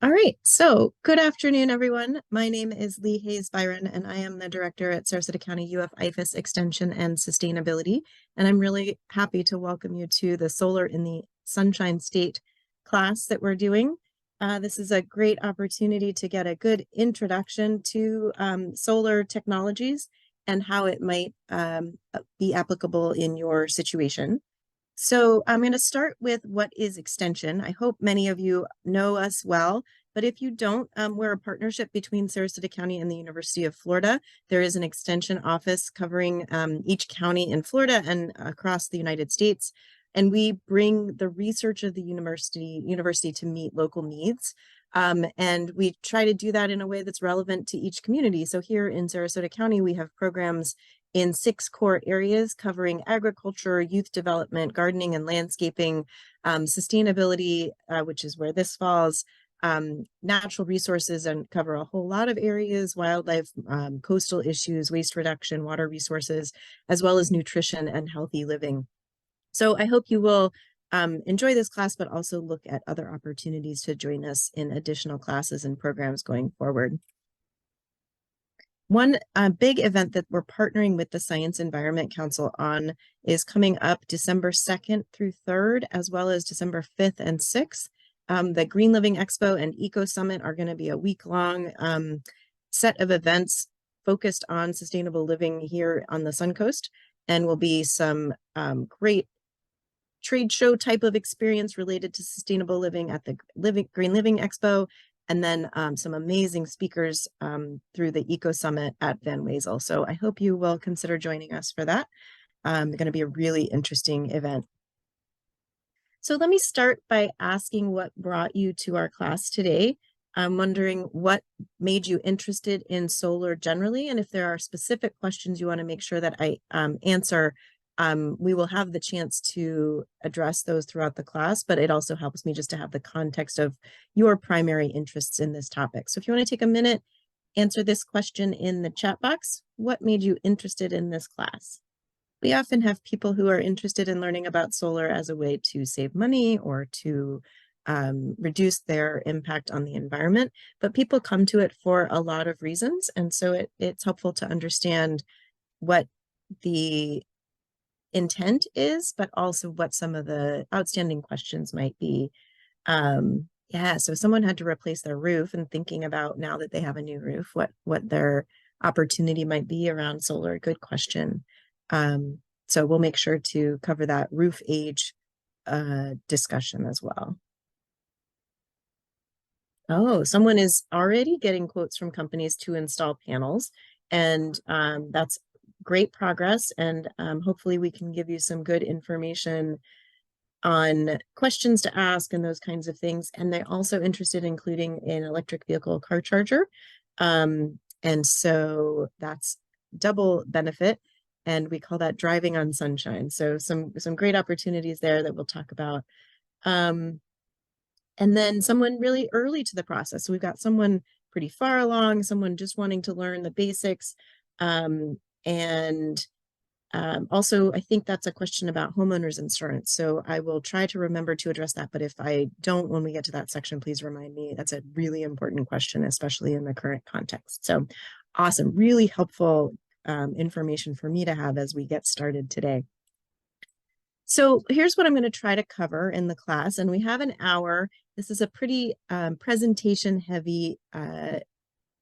All right, so good afternoon, everyone. My name is Lee Hayes Byron, and I am the director at Sarasota County UF IFAS Extension and Sustainability. And I'm really happy to welcome you to the Solar in the Sunshine State class that we're doing. This is a great opportunity to get a good introduction to solar technologies and how it might be applicable in your situation. So I'm going to start with what is extension. I hope many of you know us well, but if you don't, we're a partnership between Sarasota County and the University of Florida. There is an extension office covering each county in Florida and across the United States. And we bring the research of the university to meet local needs. And we try to do that in a way that's relevant to each community. So here in Sarasota County, we have programs in 6 core areas covering agriculture, youth development, gardening and landscaping, sustainability, which is where this falls, natural resources and cover a whole lot of areas, wildlife, coastal issues, waste reduction, water resources, as well as nutrition and healthy living. So I hope you will enjoy this class, but also look at other opportunities to join us in additional classes and programs going forward. One big event that we're partnering with the Science Environment Council on is coming up December 2nd through 3rd, as well as December 5th and 6th. The Green Living Expo and Eco Summit are going to be a week-long set of events focused on sustainable living here on the Sun Coast, and will be some great trade show type of experience related to sustainable living at the Green Living Expo, and then some amazing speakers through the Eco Summit at Van Wezel. So I hope you will consider joining us for that. It's going to be a really interesting event. So let me start by asking what brought you to our class today. I'm wondering what made you interested in solar generally, and if there are specific questions you want to make sure that I answer, we will have the chance to address those throughout the class, but it also helps me just to have the context of your primary interests in this topic. So if you want to take a minute, answer this question in the chat box. What made you interested in this class? We often have people who are interested in learning about solar as a way to save money or to reduce their impact on the environment, but people come to it for a lot of reasons. And so it's helpful to understand what the intent is, but also what some of the outstanding questions might be. Yeah, so if someone had to replace their roof and thinking about now that they have a new roof, what their opportunity might be around solar, good question. So we'll make sure to cover that roof age discussion as well. Oh, someone is already getting quotes from companies to install panels, and that's great progress. And hopefully we can give you some good information on questions to ask and those kinds of things. And they're also interested in including an electric vehicle car charger. And so that's double benefit. And we call that driving on sunshine. So some great opportunities there that we'll talk about. And then someone really early to the process. So we've got someone pretty far along, someone just wanting to learn the basics. Also, I think that's a question about homeowners insurance. So I will try to remember to address that. But if I don't, when we get to that section, please remind me. That's a really important question, especially in the current context. So awesome, really helpful information for me to have as we get started today. So here's what I'm going to try to cover in the class, and we have an hour. This is a pretty presentation heavy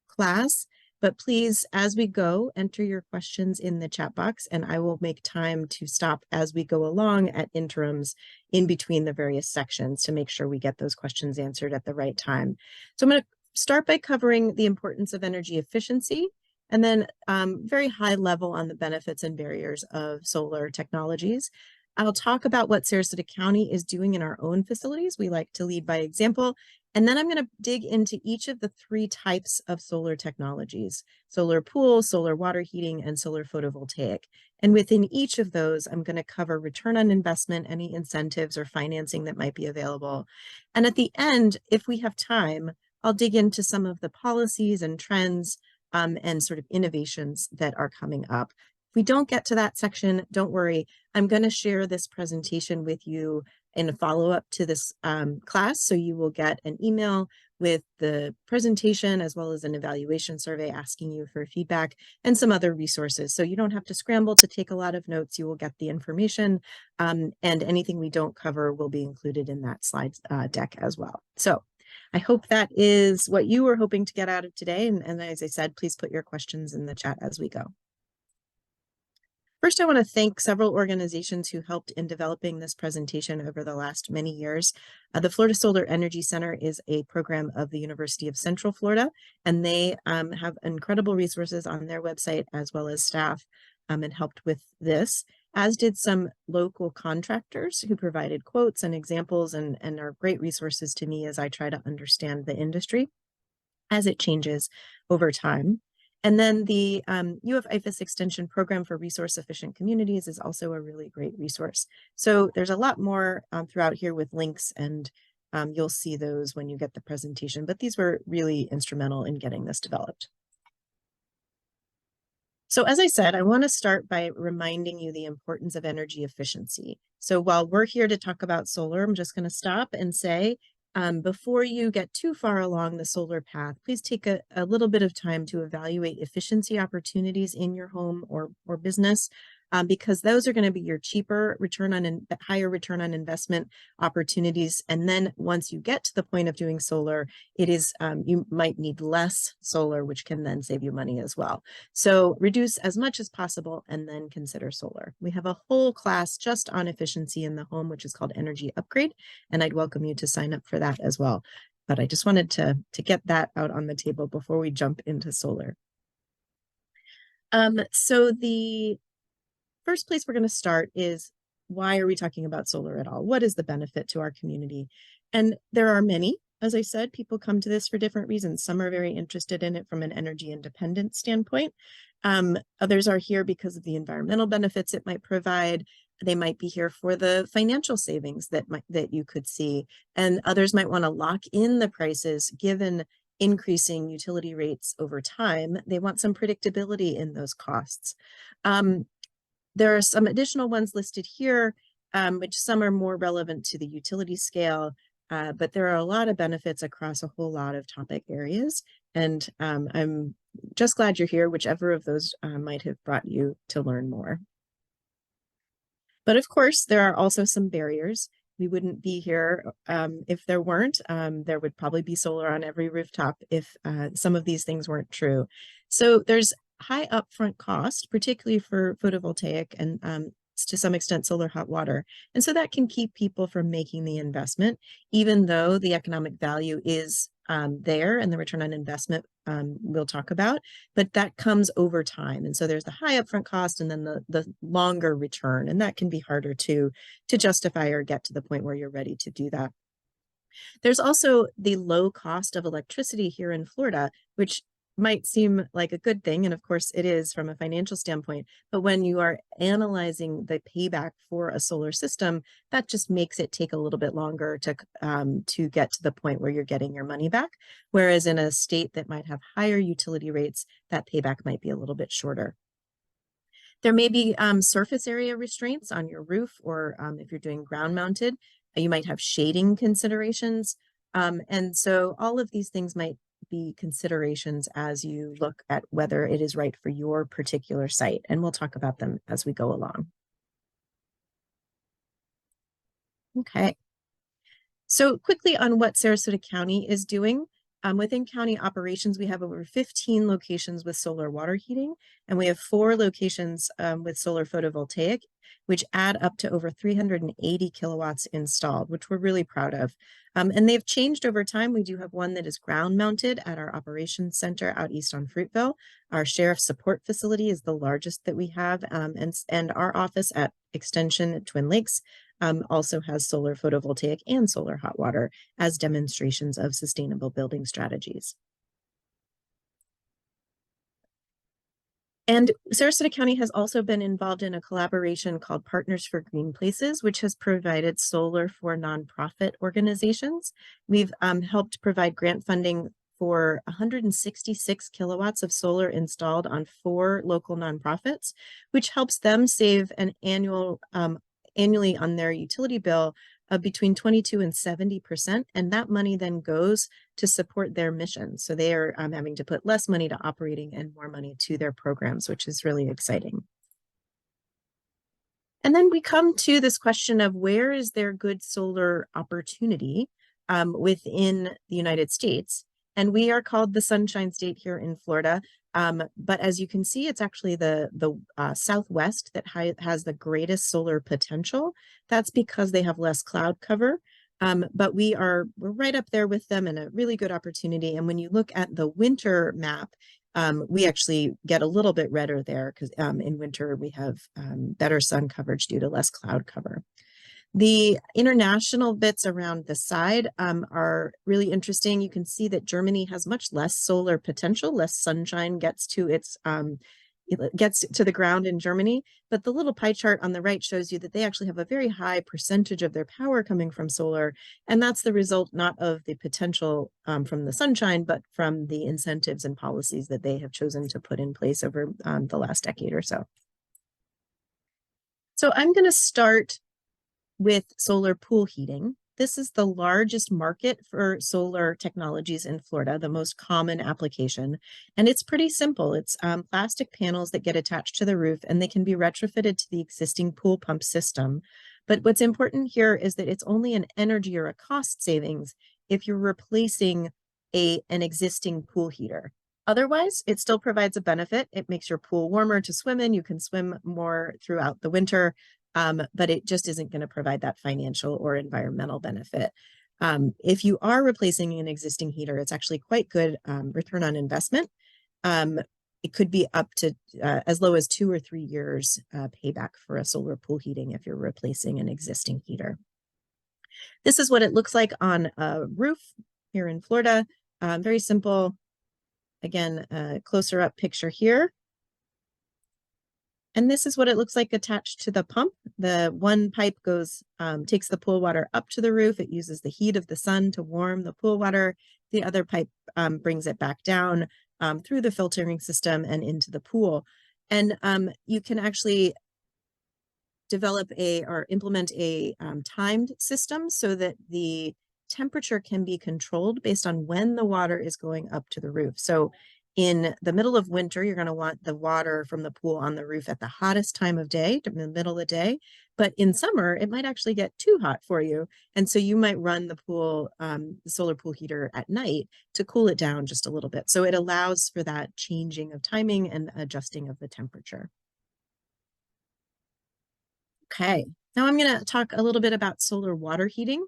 class, but please, as we go, enter your questions in the chat box, and I will make time to stop as we go along at interims in between the various sections to make sure we get those questions answered at the right time. So I'm going to start by covering the importance of energy efficiency, and then very high level on the benefits and barriers of solar technologies. I'll talk about what Sarasota County is doing in our own facilities. We like to lead by example. And then I'm going to dig into each of the 3 types of solar technologies: solar pool, solar water heating, and solar photovoltaic. And within each of those, I'm going to cover return on investment, any incentives or financing that might be available. And at the end, if we have time, I'll dig into some of the policies and trends and sort of innovations that are coming up. If we don't get to that section, don't worry. I'm going to share this presentation with you in a follow-up to this class. So you will get an email with the presentation as well as an evaluation survey asking you for feedback and some other resources. So you don't have to scramble to take a lot of notes. You will get the information, and anything we don't cover will be included in that slide deck as well. So I hope that is what you were hoping to get out of today. And as I said, please put your questions in the chat as we go. First, I want to thank several organizations who helped in developing this presentation over the last many years. The Florida Solar Energy Center is a program of the University of Central Florida, and they have incredible resources on their website as well as staff, and helped with this, as did some local contractors who provided quotes and examples and are great resources to me as I try to understand the industry as it changes over time. And then the UF IFAS Extension Program for Resource Efficient Communities is also a really great resource. So there's a lot more throughout here with links, and you'll see those when you get the presentation, but these were really instrumental in getting this developed. So as I said, I want to start by reminding you the importance of energy efficiency. So while we're here to talk about solar, I'm just going to stop and say, before you get too far along the solar path, please take a little bit of time to evaluate efficiency opportunities in your home or business, because those are going to be your cheaper return on higher return on investment opportunities. And then once you get to the point of doing solar, it is you might need less solar, which can then save you money as well. So reduce as much as possible and then consider solar. We have a whole class just on efficiency in the home, which is called Energy Upgrade, and I'd welcome you to sign up for that as well. But I just wanted to get that out on the table before we jump into solar. So the first place we're going to start is, why are we talking about solar at all? What is the benefit to our community? And there are many. As I said, people come to this for different reasons. Some are very interested in it from an energy independence standpoint. Others are here because of the environmental benefits it might provide. They might be here for the financial savings that you could see. And others might want to lock in the prices given increasing utility rates over time. They want some predictability in those costs. There are some additional ones listed here, which some are more relevant to the utility scale, but there are a lot of benefits across a whole lot of topic areas. And I'm just glad you're here, whichever of those might have brought you to learn more. But of course, there are also some barriers. We wouldn't be here if there weren't. There would probably be solar on every rooftop if some of these things weren't true. So there's high upfront cost, particularly for photovoltaic and to some extent solar hot water. And so that can keep people from making the investment, even though the economic value is there and the return on investment we'll talk about, but that comes over time. And so there's the high upfront cost and then the longer return, and that can be harder to justify or get to the point where you're ready to do that. There's also the low cost of electricity here in Florida, which might seem like a good thing, and of course it is from a financial standpoint, but when you are analyzing the payback for a solar system, that just makes it take a little bit longer to get to the point where you're getting your money back, whereas in a state that might have higher utility rates, that payback might be a little bit shorter. There may be surface area restraints on your roof, or if you're doing ground mounted, you might have shading considerations, and so all of these things might be considerations as you look at whether it is right for your particular site. And we'll talk about them as we go along. Okay. So quickly on what Sarasota County is doing. Within county operations, we have over 15 locations with solar water heating, and we have 4 locations with solar photovoltaic, which add up to over 380 kilowatts installed, which we're really proud of. And they've changed over time. We do have one that is ground mounted at our operations center out east on Fruitville. Our sheriff's support facility is the largest that we have, and our office at Extension at Twin Lakes also has solar photovoltaic and solar hot water as demonstrations of sustainable building strategies. And Sarasota County has also been involved in a collaboration called Partners for Green Places, which has provided solar for nonprofit organizations. We've helped provide grant funding for 166 kilowatts of solar installed on 4 local nonprofits, which helps them save an annually on their utility bill of between 22 and 70%, and that money then goes to support their mission. So they are having to put less money to operating and more money to their programs, which is really exciting. And then we come to this question of where is there good solar opportunity within the United States? And we are called the Sunshine State here in Florida. But as you can see, it's actually the Southwest that has the greatest solar potential. That's because they have less cloud cover. But we're right up there with them and a really good opportunity. And when you look at the winter map, we actually get a little bit redder there because in winter we have better sun coverage due to less cloud cover. The international bits around the side are really interesting. You can see that Germany has much less solar potential, less sunshine gets to the ground in Germany, but the little pie chart on the right shows you that they actually have a very high percentage of their power coming from solar, and that's the result not of the potential from the sunshine, but from the incentives and policies that they have chosen to put in place over the last decade or so. So I'm going to start with solar pool heating. This is the largest market for solar technologies in Florida, the most common application. And it's pretty simple. It's plastic panels that get attached to the roof and they can be retrofitted to the existing pool pump system. But what's important here is that it's only an energy or a cost savings if you're replacing an existing pool heater. Otherwise, it still provides a benefit. It makes your pool warmer to swim in. You can swim more throughout the winter. But it just isn't going to provide that financial or environmental benefit. If you are replacing an existing heater, it's actually quite good return on investment. It could be up to as low as 2 or 3 years payback for a solar pool heating if you're replacing an existing heater. This is what it looks like on a roof here in Florida. Very simple. Again, closer up picture here. And this is what it looks like attached to the pump. The one pipe goes, takes the pool water up to the roof. It uses the heat of the sun to warm the pool water. The other pipe brings it back down through the filtering system and into the pool. And you can actually develop or implement a timed system so that the temperature can be controlled based on when the water is going up to the roof. So in the middle of winter, you're going to want the water from the pool on the roof at the hottest time of day, in the middle of the day. But in summer, it might actually get too hot for you. And so you might run the pool, the solar pool heater at night to cool it down just a little bit. So it allows for that changing of timing and adjusting of the temperature. Okay, now I'm going to talk a little bit about solar water heating.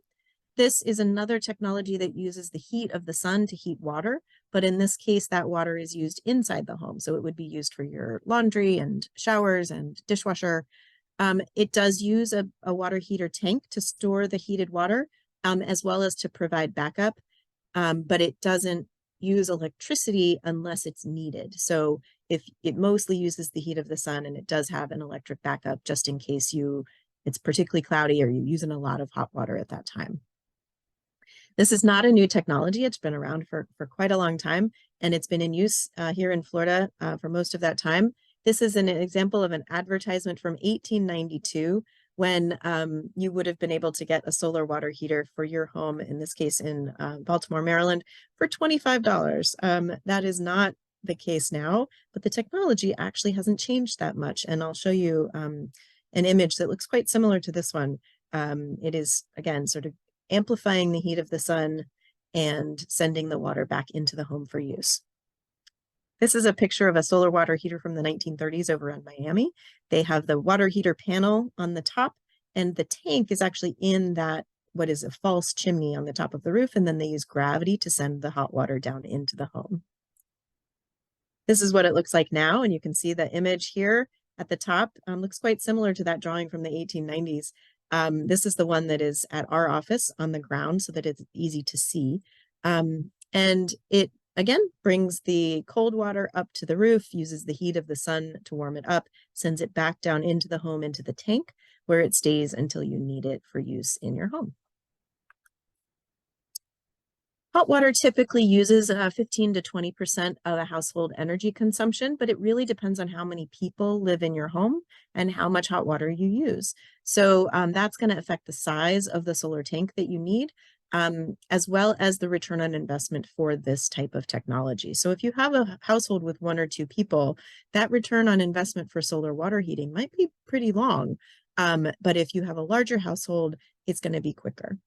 This is another technology that uses the heat of the sun to heat water, but in this case, that water is used inside the home. So it would be used for your laundry and showers and dishwasher. It does use a water heater tank to store the heated water, as well as to provide backup, but it doesn't use electricity unless it's needed. So if it mostly uses the heat of the sun, and it does have an electric backup just in case it's particularly cloudy or you're using a lot of hot water at that time. This is not a new technology. It's been around for quite a long time, and it's been in use here in Florida for most of that time. This is an example of an advertisement from 1892 when you would have been able to get a solar water heater for your home, in this case in Baltimore, Maryland, for $25. That is not the case now, but the technology actually hasn't changed that much. And I'll show you an image that looks quite similar to this one. It is, again, sort of amplifying the heat of the sun and sending the water back into the home for use. This is a picture of a solar water heater from the 1930s over in Miami. They have the water heater panel on the top, and the tank is actually in that, what is a false chimney on the top of the roof, and then they use gravity to send the hot water down into the home. This is what it looks like now, and you can see the image here at the top. Looks quite similar to that drawing from the 1890s. This is the one that is at our office on the ground so that it's easy to see. And it, again, brings the cold water up to the roof, uses the heat of the sun to warm it up, sends it back down into the home, into the tank, where it stays until you need it for use in your home. Hot water typically uses 15 to 20% of a household energy consumption, but it really depends on how many people live in your home and how much hot water you use. So that's going to affect the size of the solar tank that you need, as well as the return on investment for this type of technology. So if you have a household with 1 or 2 people, that return on investment for solar water heating might be pretty long. But if you have a larger household, it's going to be quicker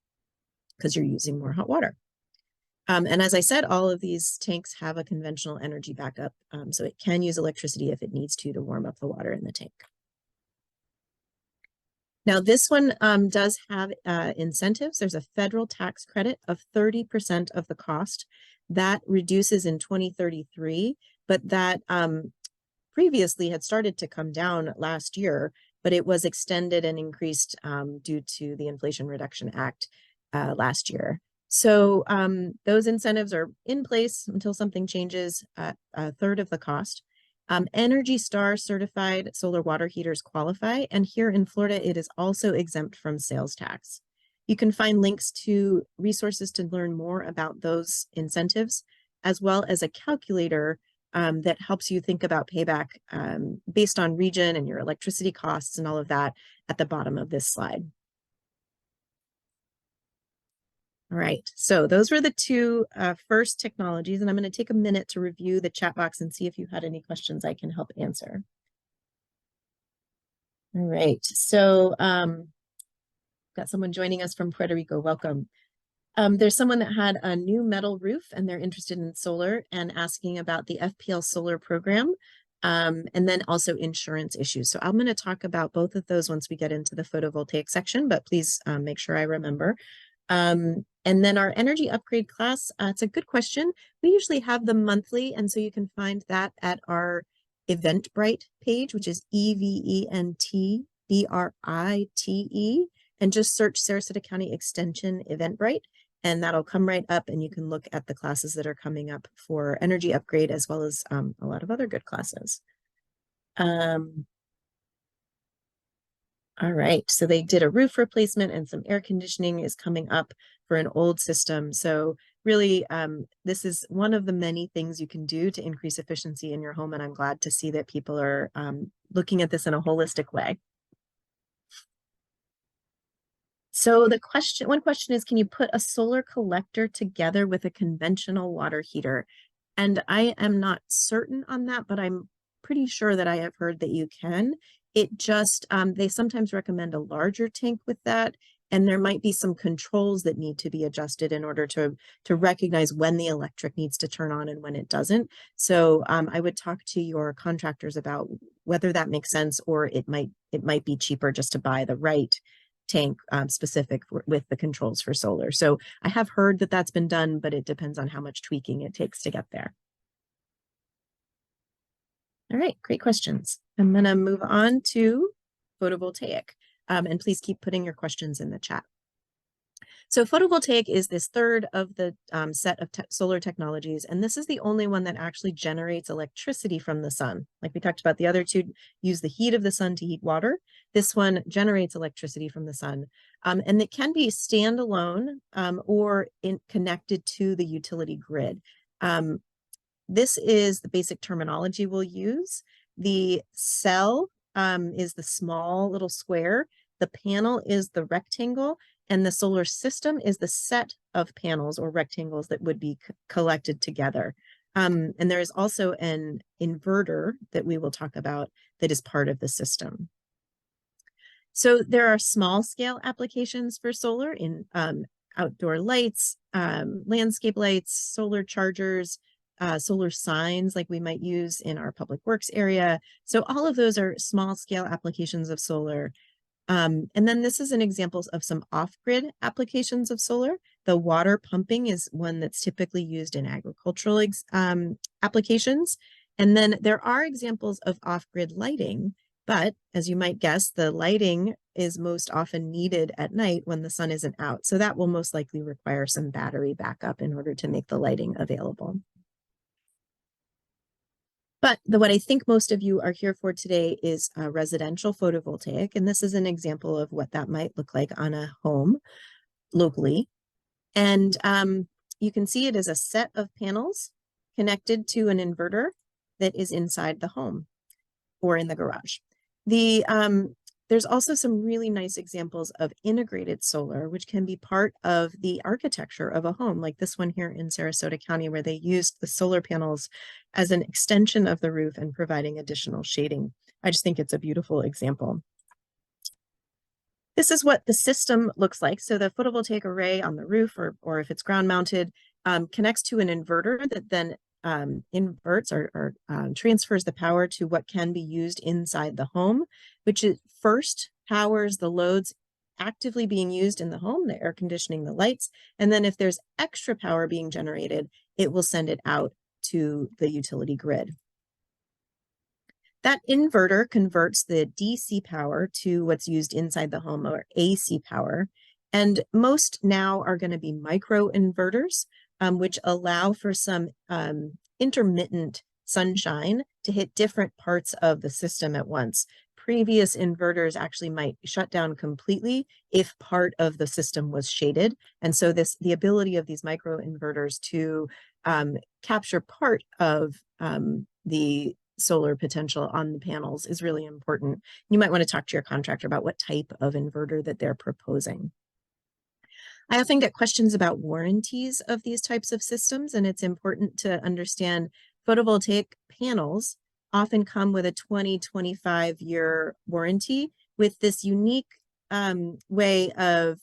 because you're using more hot water. And as I said, all of these tanks have a conventional energy backup, so it can use electricity if it needs to warm up the water in the tank. Now, this one does have incentives. There's a federal tax credit of 30% of the cost. That reduces in 2033, but that previously had started to come down last year, but it was extended and increased due to the Inflation Reduction Act last year. So those incentives are in place until something changes at 1/3 of the cost. Energy Star certified solar water heaters qualify, and here in Florida, it is also exempt from sales tax. You can find links to resources to learn more about those incentives, as well as a calculator that helps you think about payback based on region and your electricity costs and all of that at the bottom of this slide. All right, so those were the two first technologies, and I'm going to take a minute to review the chat box and see if you had any questions I can help answer. All right, so got someone joining us from Puerto Rico. Welcome. There's someone that had a new metal roof and they're interested in solar and asking about the FPL solar program, and then also insurance issues. So I'm going to talk about both of those once we get into the photovoltaic section, but please make sure I remember. And then our energy upgrade class, it's a good question. We usually have them monthly, and so you can find that at our Eventbrite page, which is EVENTBRITE, and just search Sarasota County Extension Eventbrite, and that'll come right up, and you can look at the classes that are coming up for energy upgrade, as well as a lot of other good classes. All right, so they did a roof replacement and some air conditioning is coming up for an old system. So really, this is one of the many things you can do to increase efficiency in your home. And I'm glad to see that people are looking at this in a holistic way. So one question is, can you put a solar collector together with a conventional water heater? And I am not certain on that, but I'm pretty sure that I have heard that you can. It just, they sometimes recommend a larger tank with that, and there might be some controls that need to be adjusted in order to recognize when the electric needs to turn on and when it doesn't. So I would talk to your contractors about whether that makes sense, or it might be cheaper just to buy the right tank specific with the controls for solar. So I have heard that that's been done, but it depends on how much tweaking it takes to get there. All right, great questions. I'm going to move on to photovoltaic, and please keep putting your questions in the chat. So photovoltaic is this third of the set of solar technologies, and this is the only one that actually generates electricity from the sun. Like we talked about, the other two use the heat of the sun to heat water. This one generates electricity from the sun, and it can be standalone or connected to the utility grid. This is the basic terminology we'll use. The cell is the small little square. The panel is the rectangle, and the solar system is the set of panels or rectangles that would be collected together. And there is also an inverter that we will talk about that is part of the system. So there are small scale applications for solar in outdoor lights, landscape lights, solar chargers, solar signs like we might use in our public works area. So all of those are small scale applications of solar. And then this is an example of some off-grid applications of solar. The water pumping is one that's typically used in agricultural applications. And then there are examples of off-grid lighting, but as you might guess, the lighting is most often needed at night when the sun isn't out. So that will most likely require some battery backup in order to make the lighting available. But what I think most of you are here for today is residential photovoltaic, and this is an example of what that might look like on a home locally. And you can see it as a set of panels connected to an inverter that is inside the home or in the garage. There's also some really nice examples of integrated solar, which can be part of the architecture of a home, like this one here in Sarasota County, where they used the solar panels as an extension of the roof and providing additional shading. I just think it's a beautiful example. This is what the system looks like. So the photovoltaic array on the roof, or if it's ground mounted, connects to an inverter that then inverts or transfers the power to what can be used inside the home, which is first powers the loads actively being used in the home, the air conditioning, the lights. And then if there's extra power being generated, it will send it out to the utility grid. That inverter converts the DC power to what's used inside the home, or AC power. And most now are going to be micro inverters, which allow for some intermittent sunshine to hit different parts of the system at once. Previous inverters actually might shut down completely if part of the system was shaded. And so the ability of these micro inverters to capture part of the solar potential on the panels is really important. You might want to talk to your contractor about what type of inverter that they're proposing. I often get questions about warranties of these types of systems, and it's important to understand photovoltaic panels often come with a 20-25 year warranty, with this unique way of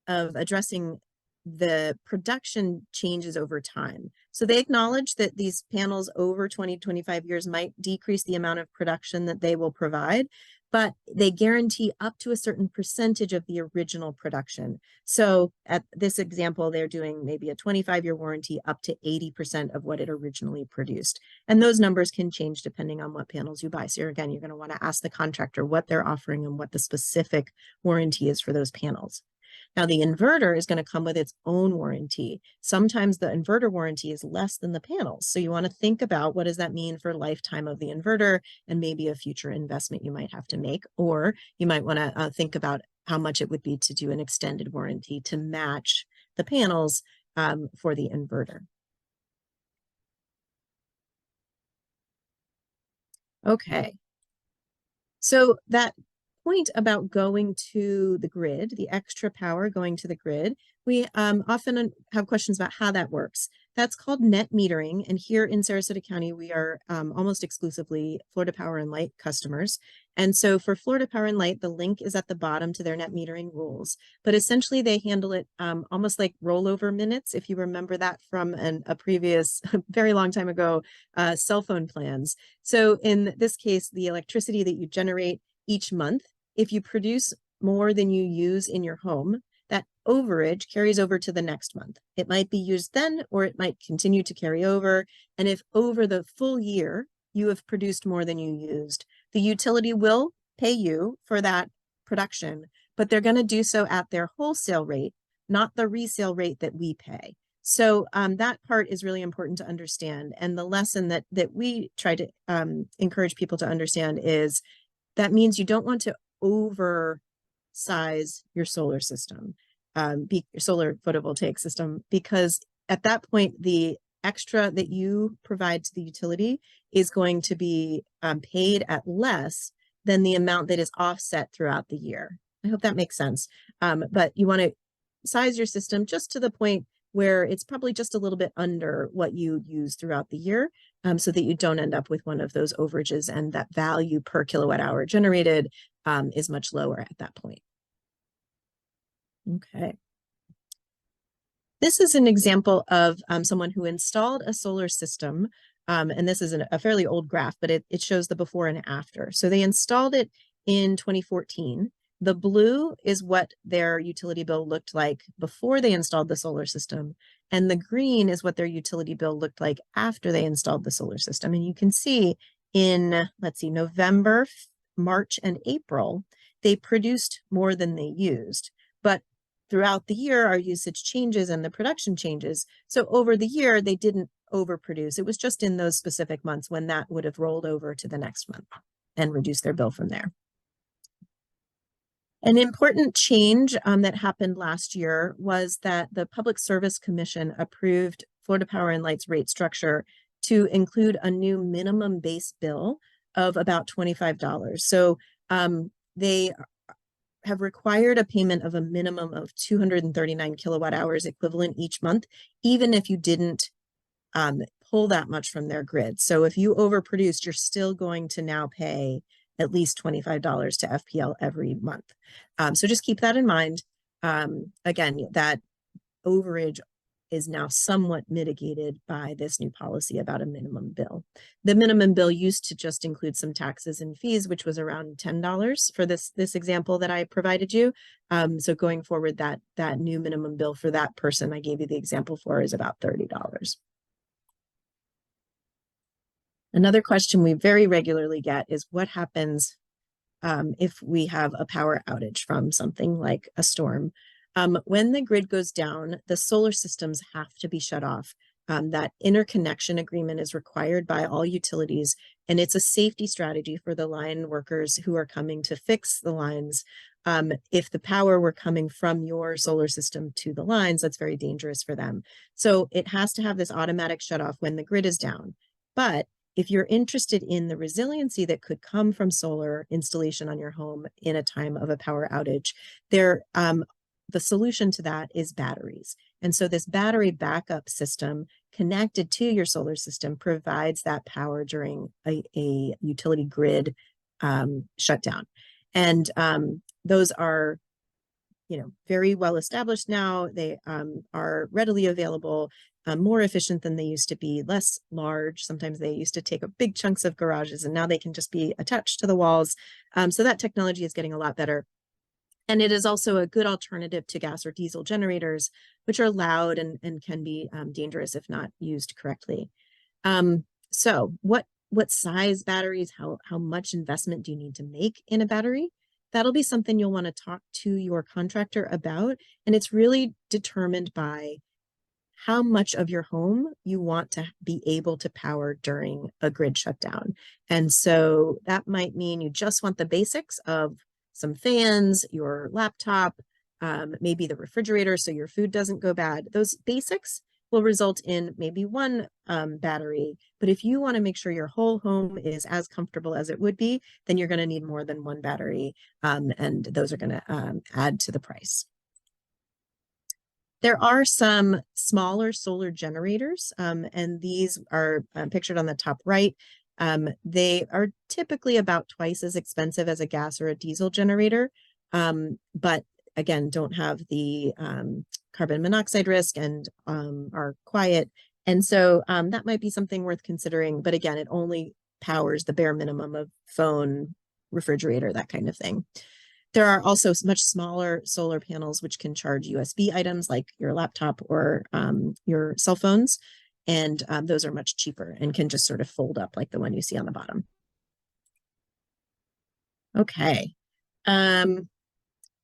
addressing the production changes over time. So they acknowledge that these panels over 20-25 years might decrease the amount of production that they will provide, but they guarantee up to a certain percentage of the original production. So at this example, they're doing maybe a 25-year warranty up to 80% of what it originally produced. And those numbers can change depending on what panels you buy. So again, you're going to want to ask the contractor what they're offering and what the specific warranty is for those panels. Now, the inverter is going to come with its own warranty. Sometimes the inverter warranty is less than the panels. So you want to think about, what does that mean for lifetime of the inverter and maybe a future investment you might have to make, or you might want to think about how much it would be to do an extended warranty to match the panels for the inverter. Okay. So that point about going to the grid, the extra power going to the grid, we often have questions about how that works. That's called net metering. And here in Sarasota County, we are almost exclusively Florida Power and Light customers. And so for Florida Power and Light, the link is at the bottom to their net metering rules. But essentially, they handle it almost like rollover minutes, if you remember that from a previous, very long time ago, cell phone plans. So in this case, the electricity that you generate each month, if you produce more than you use in your home, that overage carries over to the next month. It might be used then, or it might continue to carry over. And if over the full year you have produced more than you used, the utility will pay you for that production, but they're going to do so at their wholesale rate, not the resale rate that we pay. So that part is really important to understand. And the lesson that we try to encourage people to understand is that means you don't want to oversize your solar system, solar photovoltaic system, because at that point, the extra that you provide to the utility is going to be paid at less than the amount that is offset throughout the year. I hope that makes sense. But you want to size your system just to the point where it's probably just a little bit under what you use throughout the year, so that you don't end up with one of those overages, and that value per kilowatt hour generated is much lower at that point. Okay. This is an example of someone who installed a solar system, and this is a fairly old graph, but it shows the before and after. So they installed it in 2014. The blue is what their utility bill looked like before they installed the solar system, and the green is what their utility bill looked like after they installed the solar system. And you can see in, let's see, November, March, and April, they produced more than they used. But throughout the year, our usage changes and the production changes. So over the year, they didn't overproduce. It was just in those specific months when that would have rolled over to the next month and reduced their bill from there. An important change that happened last year was that the Public Service Commission approved Florida Power and Light's rate structure to include a new minimum base bill of about $25. So they have required a payment of a minimum of 239 kilowatt hours equivalent each month, even if you didn't pull that much from their grid. So if you overproduced, you're still going to now pay at least $25 to FPL every month. So just keep that in mind. Again, that overage is now somewhat mitigated by this new policy about a minimum bill. The minimum bill used to just include some taxes and fees, which was around $10 for this example that I provided you. So going forward, that new minimum bill for that person I gave you the example for is about $30. Another question we very regularly get is what happens if we have a power outage from something like a storm. When the grid goes down, the solar systems have to be shut off. That interconnection agreement is required by all utilities, and it's a safety strategy for the line workers who are coming to fix the lines. If the power were coming from your solar system to the lines, that's very dangerous for them. So it has to have this automatic shut off when the grid is down. But if you're interested in the resiliency that could come from solar installation on your home in a time of a power outage, the solution to that is batteries. And so this battery backup system connected to your solar system provides that power during a utility grid shutdown. And those are, very well established now. They are readily available, more efficient than they used to be, less large. Sometimes they used to take up big chunks of garages, and now they can just be attached to the walls. So that technology is getting a lot better. And it is also a good alternative to gas or diesel generators, which are loud and can be dangerous if not used correctly. So what size batteries, how much investment do you need to make in a battery? That'll be something you'll want to talk to your contractor about. And it's really determined by how much of your home you want to be able to power during a grid shutdown. And so that might mean you just want the basics of some fans, your laptop, maybe the refrigerator so your food doesn't go bad. Those basics will result in maybe one battery. But if you want to make sure your whole home is as comfortable as it would be, then you're going to need more than one battery. And those are going to add to the price. There are some smaller solar generators, and these are pictured on the top right. They are typically about twice as expensive as a gas or a diesel generator, but again, don't have the carbon monoxide risk and are quiet. And so that might be something worth considering. But again, it only powers the bare minimum of phone, refrigerator, that kind of thing. There are also much smaller solar panels which can charge USB items like your laptop or your cell phones. And those are much cheaper and can just sort of fold up like the one you see on the bottom. Okay.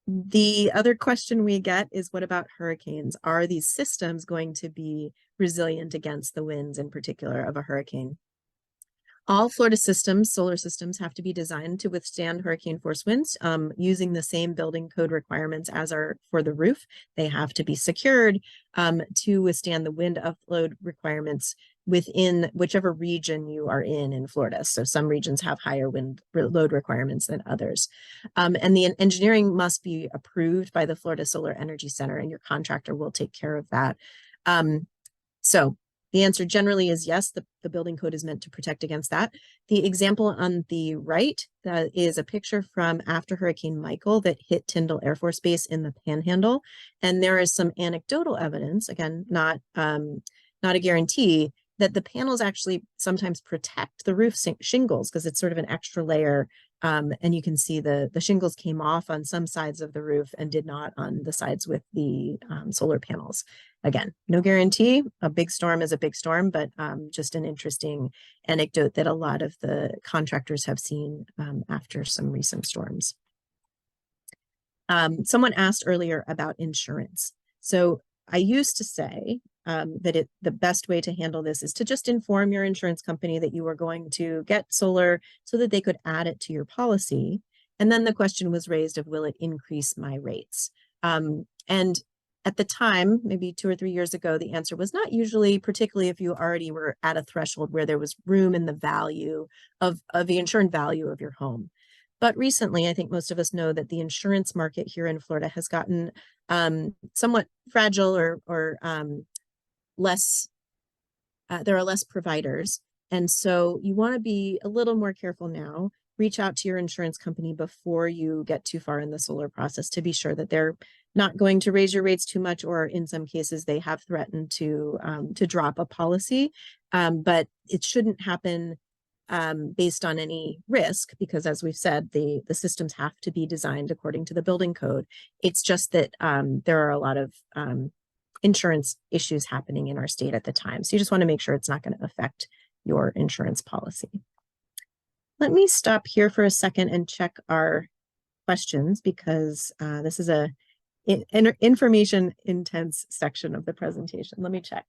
The other question we get is, what about hurricanes? Are these systems going to be resilient against the winds in particular of a hurricane? All Florida systems, solar systems, have to be designed to withstand hurricane force winds using the same building code requirements as are for the roof. They have to be secured to withstand the wind upload requirements within whichever region you are in Florida. So some regions have higher wind load requirements than others. And the engineering must be approved by the Florida Solar Energy Center, and your contractor will take care of that. So the answer generally is yes, the building code is meant to protect against that. The example on the right is a picture from after Hurricane Michael that hit Tyndall Air Force Base in the Panhandle. And there is some anecdotal evidence, again, not a guarantee, that the panels actually sometimes protect the roof shingles because it's sort of an extra layer. And you can see the shingles came off on some sides of the roof and did not on the sides with the solar panels. Again, no guarantee. A big storm is a big storm, but just an interesting anecdote that a lot of the contractors have seen after some recent storms. Someone asked earlier about insurance. So I used to say that the best way to handle this is to just inform your insurance company that you are going to get solar so that they could add it to your policy. And then the question was raised of, will it increase my rates? And at the time, maybe 2 or 3 years ago, the answer was not usually, particularly if you already were at a threshold where there was room in the value of the insured value of your home. But recently, I think most of us know that the insurance market here in Florida has gotten somewhat fragile or less, there are less providers. And so you want to be a little more careful now. Reach out to your insurance company before you get too far in the solar process to be sure that they're not going to raise your rates too much, or in some cases they have threatened to drop a policy. But it shouldn't happen based on any risk, because as we've said, the systems have to be designed according to the building code. It's just that there are a lot of insurance issues happening in our state at the time. So you just want to make sure it's not going to affect your insurance policy. Let me stop here for a second and check our questions, because this is an information intense section of the presentation. Let me check.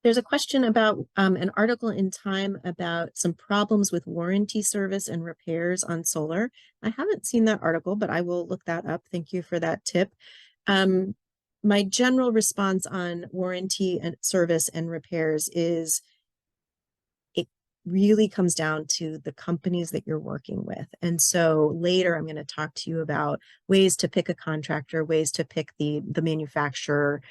There's a question about an article in Time about some problems with warranty service and repairs on solar. I haven't seen that article, but I will look that up. Thank you for that tip. My general response on warranty and service and repairs is it really comes down to the companies that you're working with. And so later I'm going to talk to you about ways to pick a contractor, ways to pick the manufacturer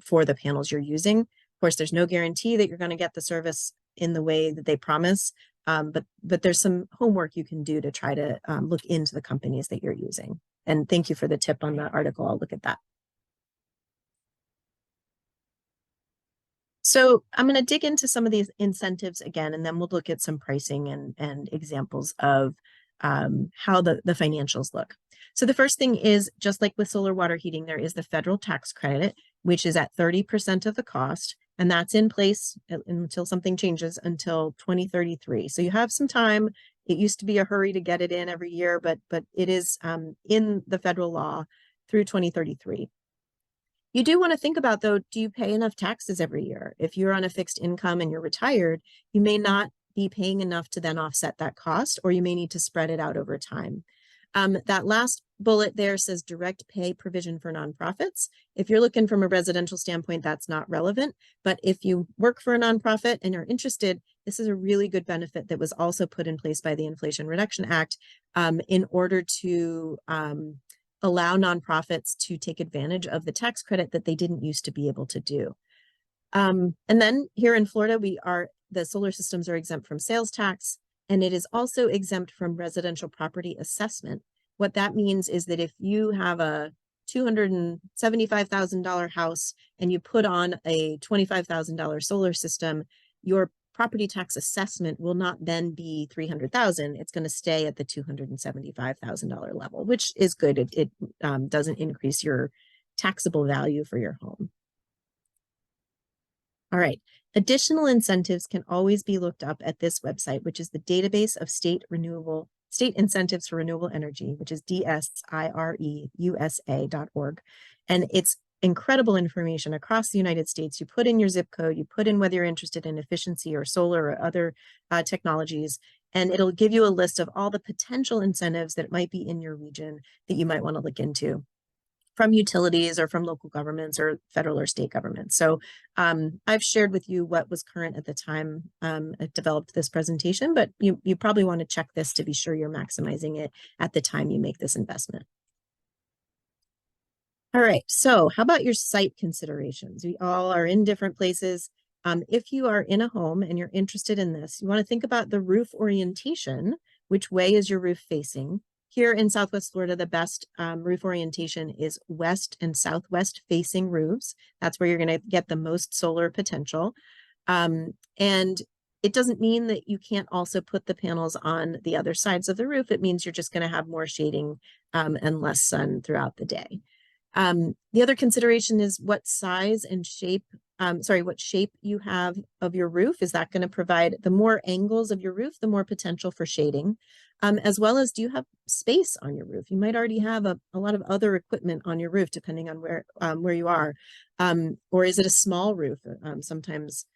for the panels you're using. Of course, there's no guarantee that you're going to get the service in the way that they promise, but there's some homework you can do to try to look into the companies that you're using. And thank you for the tip on the article. I'll look at that. So I'm going to dig into some of these incentives again, and then we'll look at some pricing and examples of how the financials look. So the first thing is, just like with solar water heating, there is the federal tax credit, which is at 30% of the cost. And that's in place until something changes, until 2033. So you have some time. It used to be a hurry to get it in every year, but it is in the federal law through 2033. You do want to think about, though, do you pay enough taxes every year? If you're on a fixed income and you're retired, you may not be paying enough to then offset that cost, or you may need to spread it out over time. That last bullet there says direct pay provision for nonprofits. If you're looking from a residential standpoint, that's not relevant. But if you work for a nonprofit and you're interested, this is a really good benefit that was also put in place by the Inflation Reduction Act in order to allow nonprofits to take advantage of the tax credit that they didn't used to be able to do. And then here in Florida, the solar systems are exempt from sales tax, and it is also exempt from residential property assessment. What that means is that if you have a $275,000 house and you put on a $25,000 solar system, your property tax assessment will not then be $300,000. It's going to stay at the $275,000 level, which is good. It doesn't increase your taxable value for your home. All right. Additional incentives can always be looked up at this website, which is the database of state incentives for renewable energy, which is dsireusa.org. And it's incredible information across the United States. You put in your zip code, you put in whether you're interested in efficiency or solar or other technologies, and it'll give you a list of all the potential incentives that might be in your region that you might want to look into, from utilities or from local governments or federal or state governments. So I've shared with you what was current at the time I developed this presentation, but you probably want to check this to be sure you're maximizing it at the time you make this investment. All right, so how about your site considerations? We all are in different places. If you are in a home and you're interested in this, you want to think about the roof orientation. Which way is your roof facing? Here in Southwest Florida, the best roof orientation is west and southwest facing roofs. That's where you're going to get the most solar potential. And it doesn't mean that you can't also put the panels on the other sides of the roof. It means you're just going to have more shading and less sun throughout the day. The other consideration is what size and shape, what shape you have of your roof. Is that going to provide, the more angles of your roof, the more potential for shading, as well as, do you have space on your roof? You might already have a lot of other equipment on your roof, depending on where you are. Or is it a small roof? Sometimes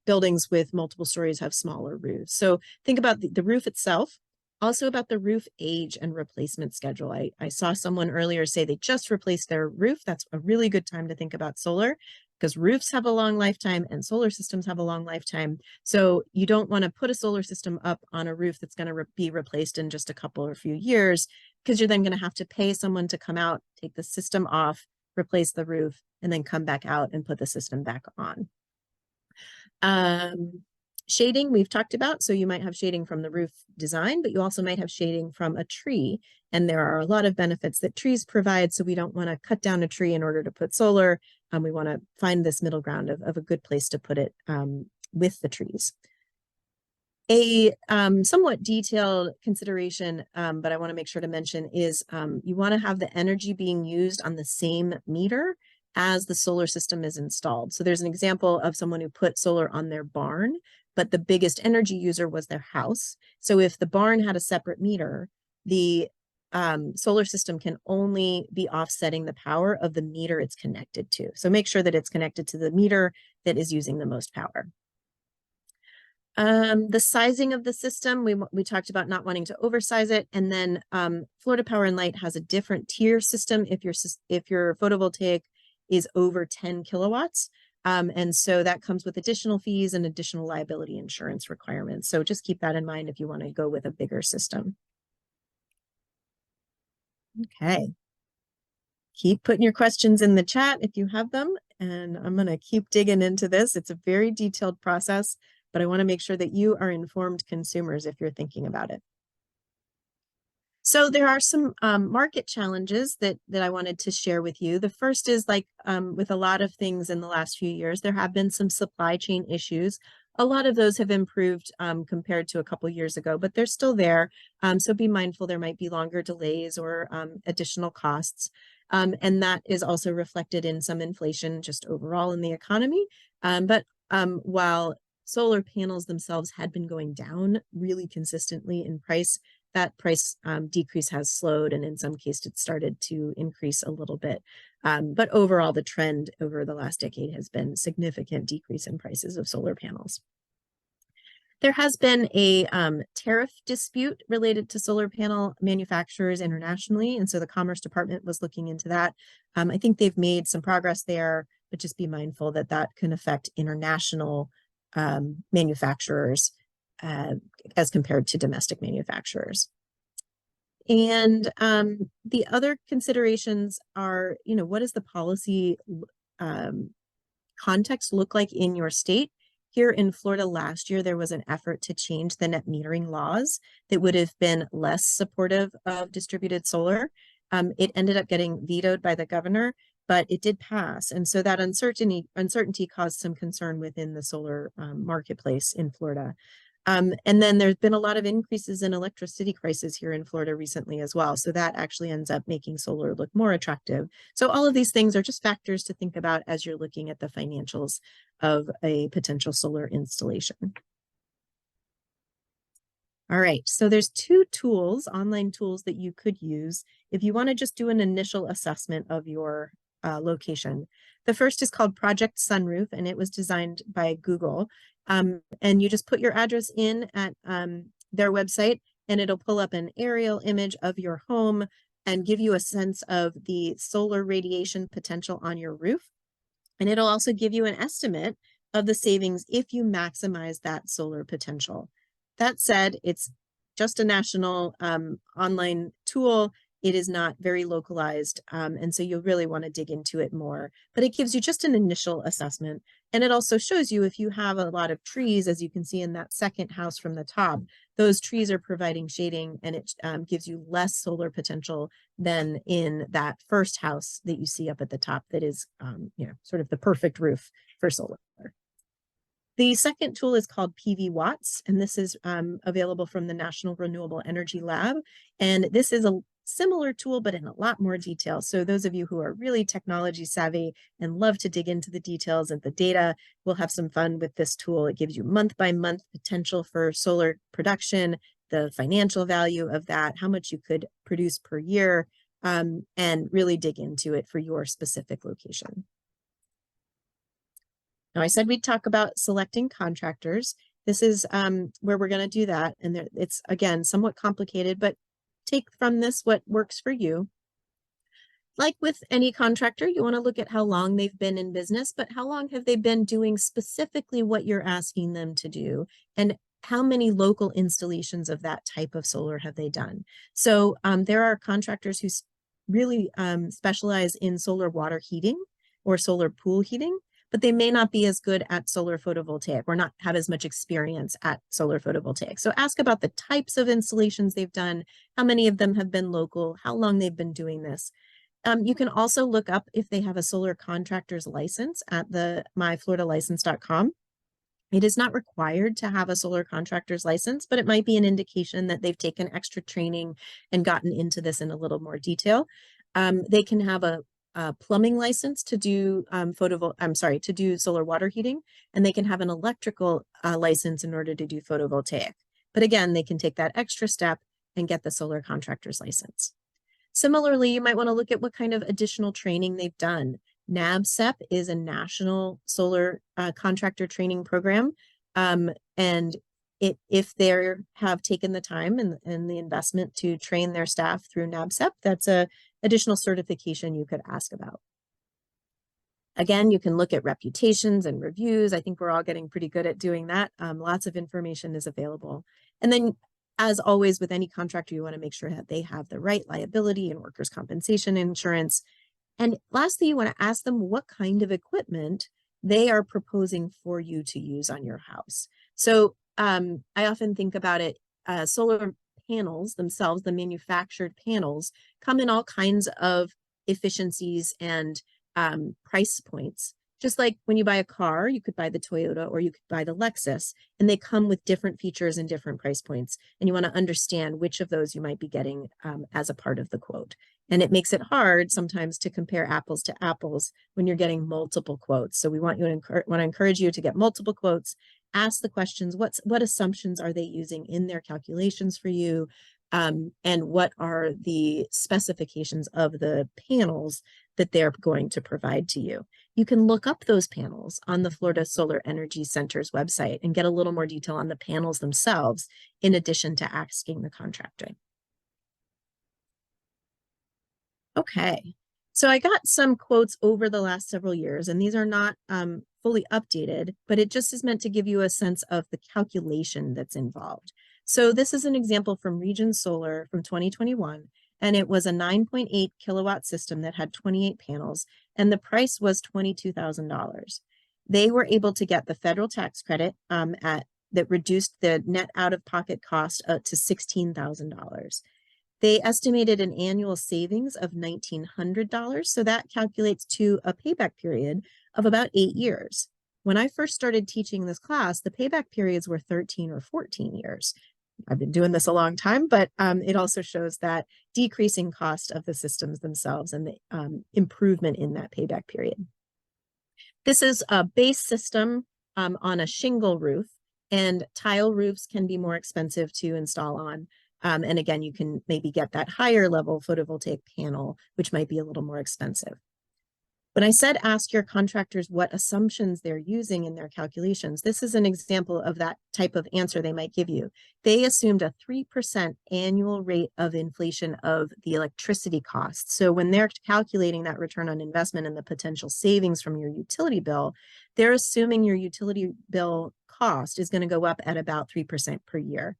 buildings with multiple stories have smaller roofs. So think about the roof itself, also about the roof age and replacement schedule. I saw someone earlier say they just replaced their roof. That's a really good time to think about solar, because roofs have a long lifetime and solar systems have a long lifetime. So you don't want to put a solar system up on a roof that's going to be replaced in just a couple or few years, because you're then going to have to pay someone to come out, take the system off, replace the roof, and then come back out and put the system back on. Shading we've talked about. So you might have shading from the roof design, but you also might have shading from a tree. And there are a lot of benefits that trees provide. So we don't want to cut down a tree in order to put solar. We want to find this middle ground of a good place to put it with the trees. A somewhat detailed consideration, but I want to make sure to mention is you want to have the energy being used on the same meter as the solar system is installed. So there's an example of someone who put solar on their barn, but the biggest energy user was their house. So if the barn had a separate meter, the solar system can only be offsetting the power of the meter it's connected to. So make sure that it's connected to the meter that is using the most power. The sizing of the system, we talked about not wanting to oversize it. And then Florida Power and Light has a different tier system if your photovoltaic is over 10 kilowatts. And so that comes with additional fees and additional liability insurance requirements. So just keep that in mind if you want to go with a bigger system. Okay. Keep putting your questions in the chat if you have them. And I'm going to keep digging into this. It's a very detailed process, but I want to make sure that you are informed consumers if you're thinking about it. So there are some market challenges that I wanted to share with you. The first is, like with a lot of things in the last few years, there have been some supply chain issues. A lot of those have improved compared to a couple years ago, but they're still there. So be mindful, there might be longer delays or additional costs. And that is also reflected in some inflation just overall in the economy. But while solar panels themselves had been going down really consistently in price, that price decrease has slowed, and in some cases it started to increase a little bit. But overall, the trend over the last decade has been significant decrease in prices of solar panels. There has been a tariff dispute related to solar panel manufacturers internationally, and so the Commerce Department was looking into that. I think they've made some progress there, but just be mindful that that can affect international manufacturers as compared to domestic manufacturers. And the other considerations are, what does the policy context look like in your state? Here in Florida last year, there was an effort to change the net metering laws that would have been less supportive of distributed solar. It ended up getting vetoed by the governor, but it did pass. And so that uncertainty caused some concern within the solar marketplace in Florida. And then there's been a lot of increases in electricity prices here in Florida recently as well. So that actually ends up making solar look more attractive. So all of these things are just factors to think about as you're looking at the financials of a potential solar installation. All right, so there's two tools, online tools that you could use if you want to just do an initial assessment of your location. The first is called Project Sunroof, and it was designed by Google. And you just put your address in at their website, and it'll pull up an aerial image of your home and give you a sense of the solar radiation potential on your roof. And it'll also give you an estimate of the savings if you maximize that solar potential. That said, it's just a national online tool. It is not very localized, and so you'll really want to dig into it more. But it gives you just an initial assessment. And it also shows you if you have a lot of trees, as you can see in that second house from the top, those trees are providing shading, and it gives you less solar potential than in that first house that you see up at the top that is sort of the perfect roof for solar. The second tool is called PV Watts, and this is available from the National Renewable Energy Lab. And this is a similar tool, but in a lot more detail. So those of you who are really technology savvy and love to dig into the details and the data will have some fun with this tool. It gives you month by month potential for solar production, the financial value of that, how much you could produce per year, and really dig into it for your specific location. Now, I said we'd talk about selecting contractors. This is where we're going to do that. And there, it's, again, somewhat complicated, but take from this what works for you. Like with any contractor, you want to look at how long they've been in business, but how long have they been doing specifically what you're asking them to do? And how many local installations of that type of solar have they done? So there are contractors who really specialize in solar water heating or solar pool heating, but they may not be as good at solar photovoltaic or not have as much experience at solar photovoltaic. So ask about the types of installations they've done, how many of them have been local, how long they've been doing this. You can also look up if they have a solar contractor's license at the myfloridalicense.com. It is not required to have a solar contractor's license, but it might be an indication that they've taken extra training and gotten into this in a little more detail. They can have a plumbing license to do to do solar water heating, and they can have an electrical license in order to do photovoltaic. But again, they can take that extra step and get the solar contractor's license. Similarly, you might want to look at what kind of additional training they've done. NABCEP is a national solar contractor training program. And if they have taken the time and the investment to train their staff through NABCEP, that's an additional certification you could ask about. Again, you can look at reputations and reviews. I think we're all getting pretty good at doing that. Lots of information is available. And then, as always, with any contractor, you want to make sure that they have the right liability and workers' compensation insurance. And lastly, you want to ask them what kind of equipment they are proposing for you to use on your house. So I often think about it, solar panels themselves, the manufactured panels, come in all kinds of efficiencies and price points. Just like when you buy a car, you could buy the Toyota or you could buy the Lexus, and they come with different features and different price points. And you want to understand which of those you might be getting as a part of the quote. And it makes it hard sometimes to compare apples to apples when you're getting multiple quotes. So we want to encourage you to get multiple quotes, ask the questions, what assumptions are they using in their calculations for you? And what are the specifications of the panels that they're going to provide to you? You can look up those panels on the Florida Solar Energy Center's website and get a little more detail on the panels themselves, in addition to asking the contractor. Okay, so I got some quotes over the last several years, and these are not fully updated, but it just is meant to give you a sense of the calculation that's involved. So this is an example from Region Solar from 2021, and it was a 9.8 kilowatt system that had 28 panels, and the price was $22,000. They were able to get the federal tax credit that reduced the net out-of-pocket cost to $16,000. They estimated an annual savings of $1,900, so that calculates to a payback period of about 8 years. When I first started teaching this class, the payback periods were 13 or 14 years. I've been doing this a long time, but it also shows that decreasing cost of the systems themselves and the improvement in that payback period. This is a base system on a shingle roof, and tile roofs can be more expensive to install on. And again, you can maybe get that higher level photovoltaic panel, which might be a little more expensive. When I said ask your contractors what assumptions they're using in their calculations, this is an example of that type of answer they might give you. They assumed a 3% annual rate of inflation of the electricity costs. So when they're calculating that return on investment and the potential savings from your utility bill, they're assuming your utility bill cost is going to go up at about 3% per year.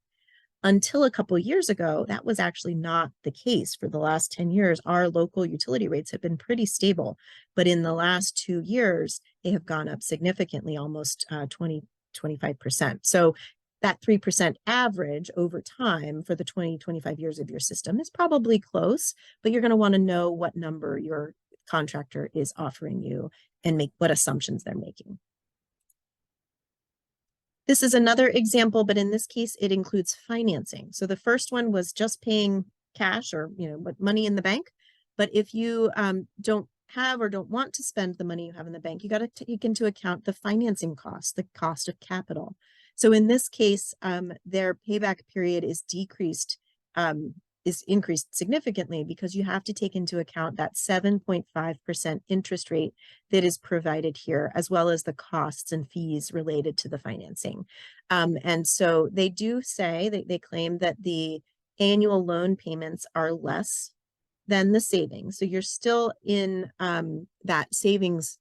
Until a couple of years ago, that was actually not the case. For the last 10 years, our local utility rates have been pretty stable. But in the last 2 years, they have gone up significantly, almost 25%. So that 3% average over time for the 25 years of your system is probably close, but you're going to want to know what number your contractor is offering you and make what assumptions they're making. This is another example, but in this case, it includes financing. So the first one was just paying cash or money in the bank. But if you don't have or don't want to spend the money you have in the bank, you got to take into account the financing cost, the cost of capital. So in this case, their payback period is decreased is increased significantly because you have to take into account that 7.5% interest rate that is provided here, as well as the costs and fees related to the financing. And so they do say that they claim that the annual loan payments are less than the savings. So you're still in that savings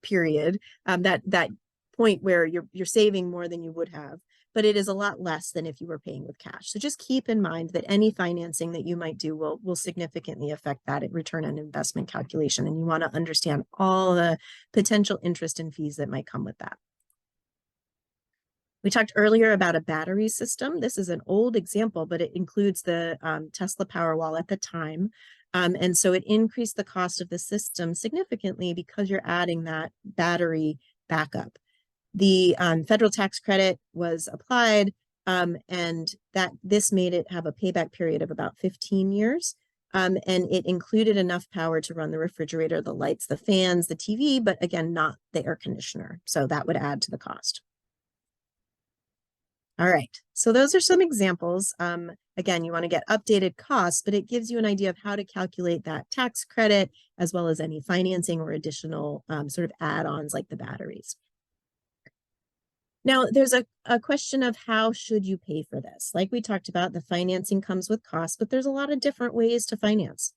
period, that point where you're saving more than you would have, but it is a lot less than if you were paying with cash. So just keep in mind that any financing that you might do will significantly affect that return on investment calculation, and you want to understand all the potential interest and fees that might come with that. We talked earlier about a battery system. This is an old example, but it includes the Tesla Powerwall at the time. And so it increased the cost of the system significantly because you're adding that battery backup. The federal tax credit was applied, and this made it have a payback period of about 15 years. And it included enough power to run the refrigerator, the lights, the fans, the TV, but again, not the air conditioner. So that would add to the cost. All right, so those are some examples. Again, you want to get updated costs, but it gives you an idea of how to calculate that tax credit, as well as any financing or additional sort of add-ons like the batteries. Now, there's a question of how should you pay for this? Like we talked about, the financing comes with costs, but there's a lot of different ways to finance.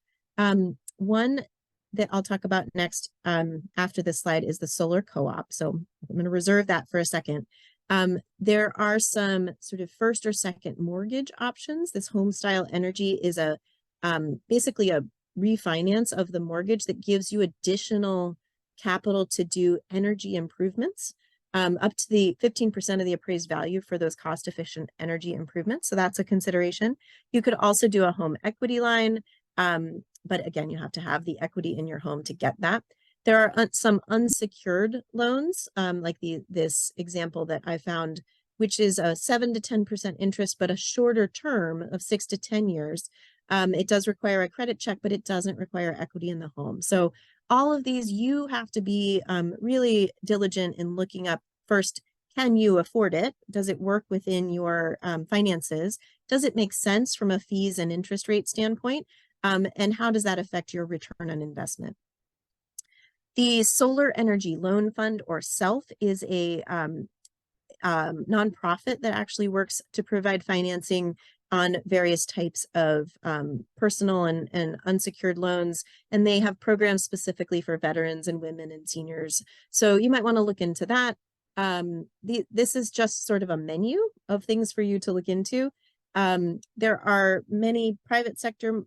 One that I'll talk about next after this slide is the solar co-op. So I'm going to reserve that for a second. There are some sort of first or second mortgage options. This home style energy is basically a refinance of the mortgage that gives you additional capital to do energy improvements, up to the 15% of the appraised value for those cost efficient energy improvements. So that's a consideration. You could also do a home equity line, but again, you have to have the equity in your home to get that. There are some unsecured loans, like this example that I found, which is a 7 to 10% interest, but a shorter term of 6 to 10 years. It does require a credit check, but it doesn't require equity in the home. So all of these, you have to be really diligent in looking up first, can you afford it? Does it work within your finances? Does it make sense from a fees and interest rate standpoint? And how does that affect your return on investment? The Solar Energy Loan Fund, or SELF, is a nonprofit that actually works to provide financing on various types of personal and unsecured loans. And they have programs specifically for veterans and women and seniors. So you might want to look into that. This is just sort of a menu of things for you to look into. There are many private sector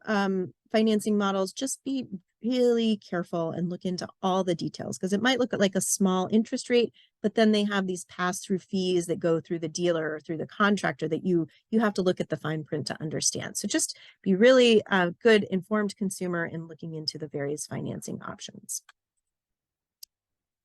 financing models. Just be really careful and look into all the details, because it might look like a small interest rate, but then they have these pass-through fees that go through the dealer or through the contractor that you have to look at the fine print to understand. So just be really good, informed consumer in looking into the various financing options.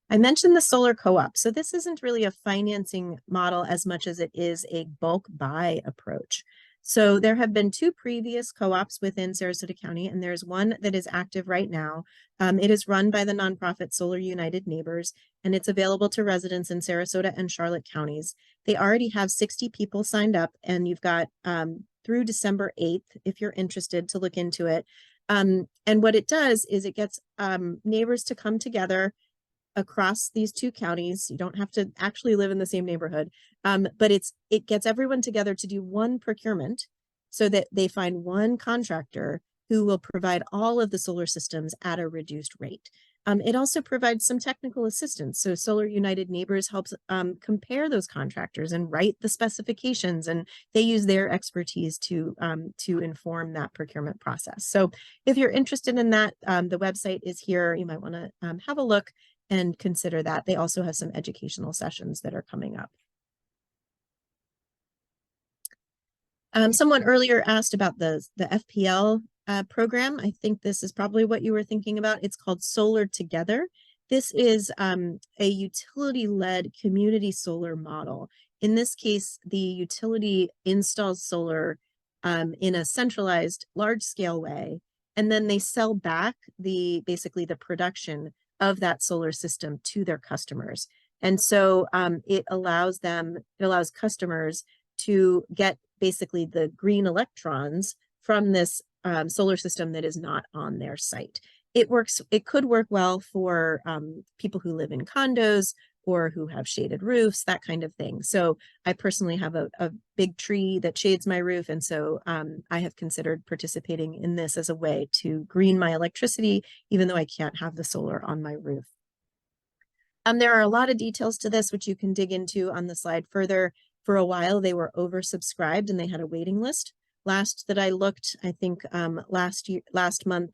I mentioned the solar co-op. So this isn't really a financing model as much as it is a bulk buy approach. So there have been 2 previous co-ops within Sarasota County, and there's one that is active right now. It is run by the nonprofit Solar United Neighbors, and it's available to residents in Sarasota and Charlotte counties. They already have 60 people signed up, and you've got through December 8th, if you're interested, to look into it. And what it does is it gets neighbors to come together across these 2 counties. You don't have to actually live in the same neighborhood, but it gets everyone together to do one procurement so that they find one contractor who will provide all of the solar systems at a reduced rate. It also provides some technical assistance. So Solar United Neighbors helps compare those contractors and write the specifications, and they use their expertise to inform that procurement process. So if you're interested in that, the website is here. You might want to have a look and consider that. They also have some educational sessions that are coming up. Someone earlier asked about the FPL program. I think this is probably what you were thinking about. It's called Solar Together. This is a utility-led community solar model. In this case, the utility installs solar in a centralized, large-scale way, and then they sell back basically the production of that solar system to their customers. And so it allows customers to get basically the green electrons from this solar system that is not on their site. It could work well for people who live in condos or who have shaded roofs, that kind of thing. So I personally have a big tree that shades my roof. And so I have considered participating in this as a way to green my electricity, even though I can't have the solar on my roof. There are a lot of details to this, which you can dig into on the slide further. For a while, they were oversubscribed and they had a waiting list. Last that I looked, I think last month,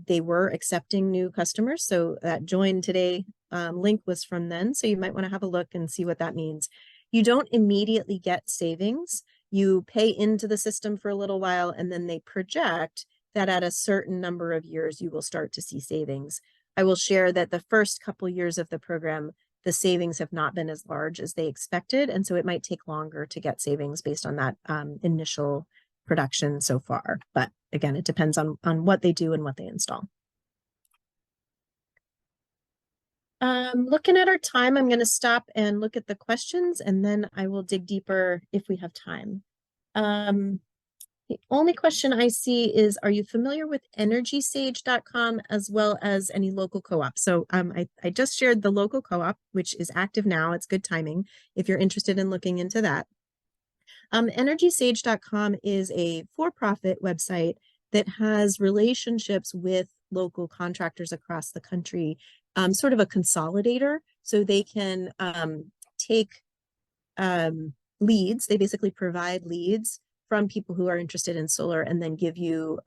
they were accepting new customers. So that join today link was from then. So you might want to have a look and see what that means. You don't immediately get savings. You pay into the system for a little while, and then they project that at a certain number of years, you will start to see savings. I will share that the first couple years of the program, the savings have not been as large as they expected. And so it might take longer to get savings based on that initial production so far. But again, it depends on what they do and what they install. Looking at our time, I'm going to stop and look at the questions, and then I will dig deeper if we have time. The only question I see is, are you familiar with EnergySage.com as well as any local co-op? So I just shared the local co-op, which is active now. It's good timing if you're interested in looking into that. EnergySage.com is a for-profit website that has relationships with local contractors across the country, sort of a consolidator. So they can take leads. They basically provide leads from people who are interested in solar and then give you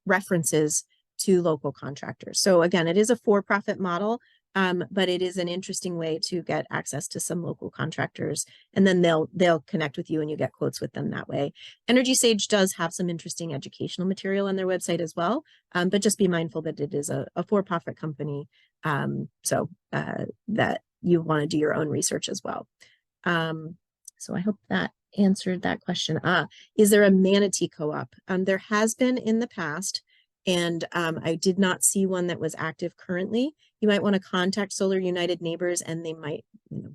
references to local contractors. So again, it is a for-profit model, but it is an interesting way to get access to some local contractors, and then they'll connect with you and you get quotes with them that way. Energy Sage does have some interesting educational material on their website as well, but just be mindful that it is a for-profit company, so that you want to do your own research as well. So I hope that answered that question. Is there a manatee co-op? There has been in the past, and I did not see one that was active currently. You might want to contact Solar United Neighbors, and they might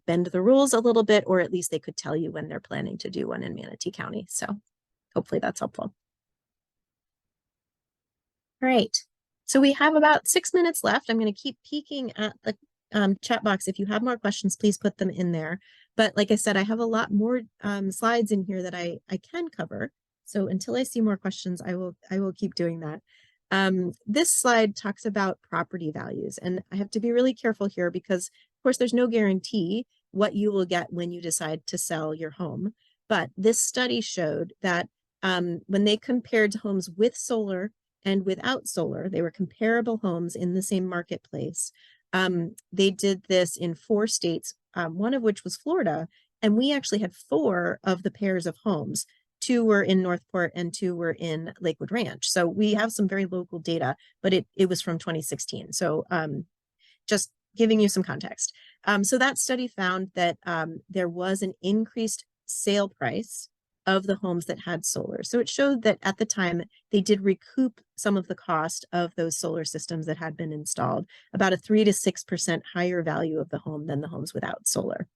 bend the rules a little bit, or at least they could tell you when they're planning to do one in Manatee County. So hopefully that's helpful. All right. So we have about 6 minutes left. I'm going to keep peeking at the chat box. If you have more questions, please put them in there. But like I said, I have a lot more slides in here that I can cover. So until I see more questions, I will keep doing that. This slide talks about property values, and I have to be really careful here because, of course, there's no guarantee what you will get when you decide to sell your home. But this study showed that when they compared homes with solar and without solar, they were comparable homes in the same marketplace. They did this in 4 states, one of which was Florida, and we actually had 4 of the pairs of homes. 2 were in Northport and 2 were in Lakewood Ranch. So we have some very local data, but it was from 2016. So just giving you some context. So that study found that there was an increased sale price of the homes that had solar. So it showed that at the time they did recoup some of the cost of those solar systems that had been installed, about a 3 to 6% higher value of the home than the homes without solar.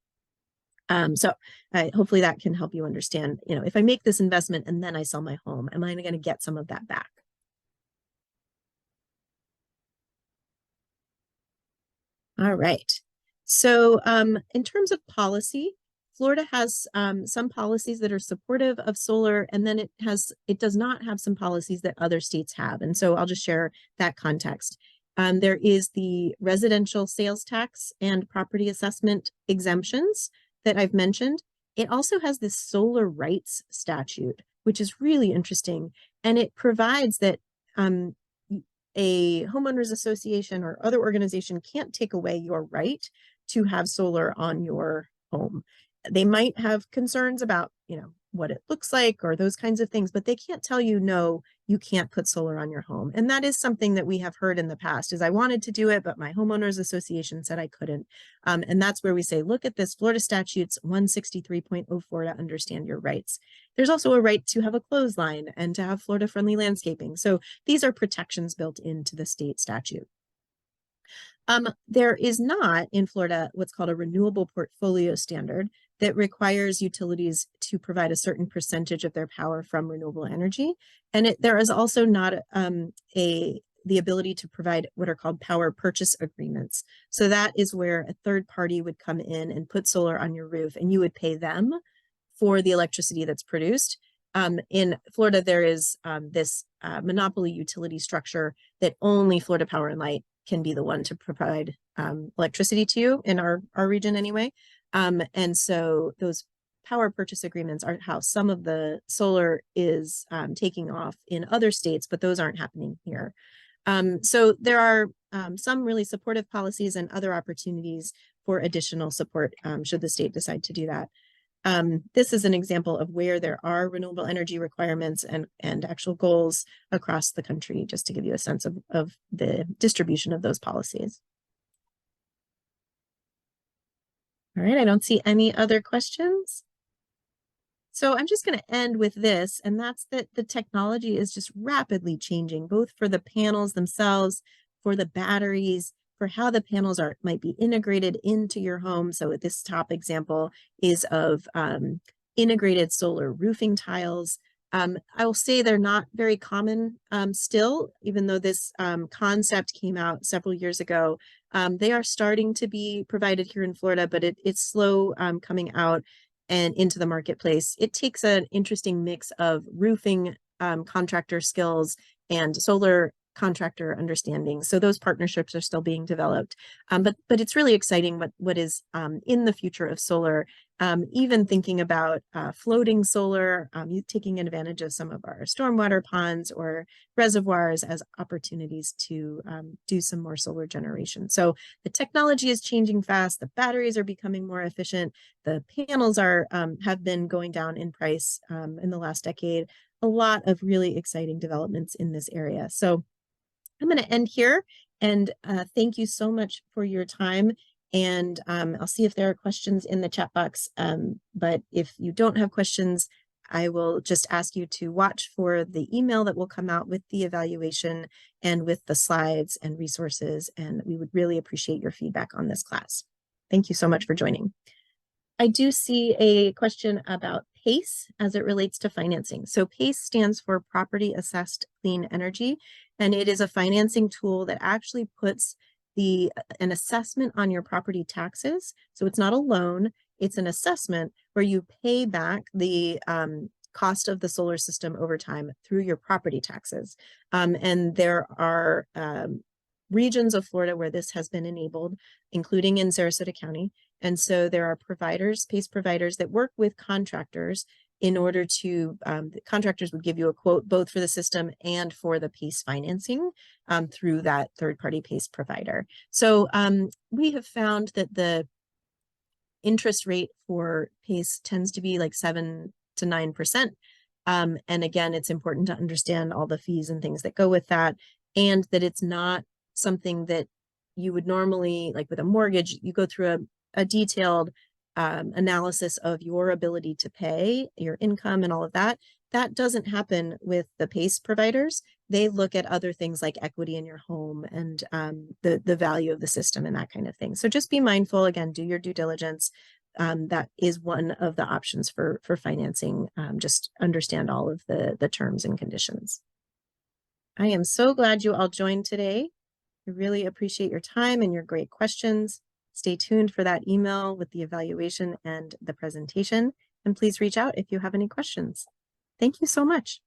So hopefully that can help you understand, if I make this investment and then I sell my home, am I going to get some of that back? All right. So in terms of policy, Florida has some policies that are supportive of solar, and then it does not have some policies that other states have. And so I'll just share that context. There is the residential sales tax and property assessment exemptions that I've mentioned. It also has this solar rights statute, which is really interesting. And it provides that a homeowners association or other organization can't take away your right to have solar on your home. They might have concerns about, what it looks like or those kinds of things, but they can't tell you, no, you can't put solar on your home. And that is something that we have heard in the past is I wanted to do it, but my homeowners association said I couldn't. And that's where we say, look at this Florida statutes 163.04 to understand your rights. There's also a right to have a clothesline and to have Florida friendly landscaping. So these are protections built into the state statute. There is not in Florida what's called a renewable portfolio standard that requires utilities to provide a certain percentage of their power from renewable energy. And there is also not the ability to provide what are called power purchase agreements. So that is where a third party would come in and put solar on your roof, and you would pay them for the electricity that's produced. In Florida, there is this monopoly utility structure that only Florida Power and Light can be the one to provide electricity to you in our region anyway. And so those power purchase agreements are how some of the solar is taking off in other states, but those aren't happening here. So there are some really supportive policies and other opportunities for additional support should the state decide to do that. This is an example of where there are renewable energy requirements and actual goals across the country, just to give you a sense of the distribution of those policies. All right, I don't see any other questions. So I'm just going to end with this, and that's that the technology is just rapidly changing, both for the panels themselves, for the batteries, for how the panels might be integrated into your home. So this top example is of integrated solar roofing tiles. I will say they're not very common still, even though this concept came out several years ago. They are starting to be provided here in Florida, but it's slow coming out and into the marketplace. It takes an interesting mix of roofing contractor skills and solar contractor understanding. So those partnerships are still being developed. But it's really exciting what is in the future of solar, even thinking about floating solar, taking advantage of some of our stormwater ponds or reservoirs as opportunities to do some more solar generation. So the technology is changing fast. The batteries are becoming more efficient. The panels have been going down in price in the last decade. A lot of really exciting developments in this area. So I'm going to end here, and thank you so much for your time. And I'll see if there are questions in the chat box. But if you don't have questions, I will just ask you to watch for the email that will come out with the evaluation and with the slides and resources. And we would really appreciate your feedback on this class. Thank you so much for joining. I do see a question about PACE as it relates to financing. So PACE stands for Property Assessed Clean Energy, and it is a financing tool that actually puts an assessment on your property taxes. So it's not a loan, it's an assessment where you pay back the cost of the solar system over time through your property taxes. And there are regions of Florida where this has been enabled, including in Sarasota County. And so there are providers, PACE providers, that work with contractors in order to, the contractors would give you a quote both for the system and for the PACE financing through that third-party PACE provider. So we have found that the interest rate for PACE tends to be like 7 to 9%. And again, it's important to understand all the fees and things that go with that, and that it's not something that you would normally, like with a mortgage, you go through a detailed analysis of your ability to pay, your income and all of that. That doesn't happen with the PACE providers. They look at other things like equity in your home and the value of the system and that kind of thing. So just be mindful, again, do your due diligence. That is one of the options for financing. Just understand all of the terms and conditions. I am so glad you all joined today. I really appreciate your time and your great questions. Stay tuned for that email with the evaluation and the presentation, and please reach out if you have any questions. Thank you so much.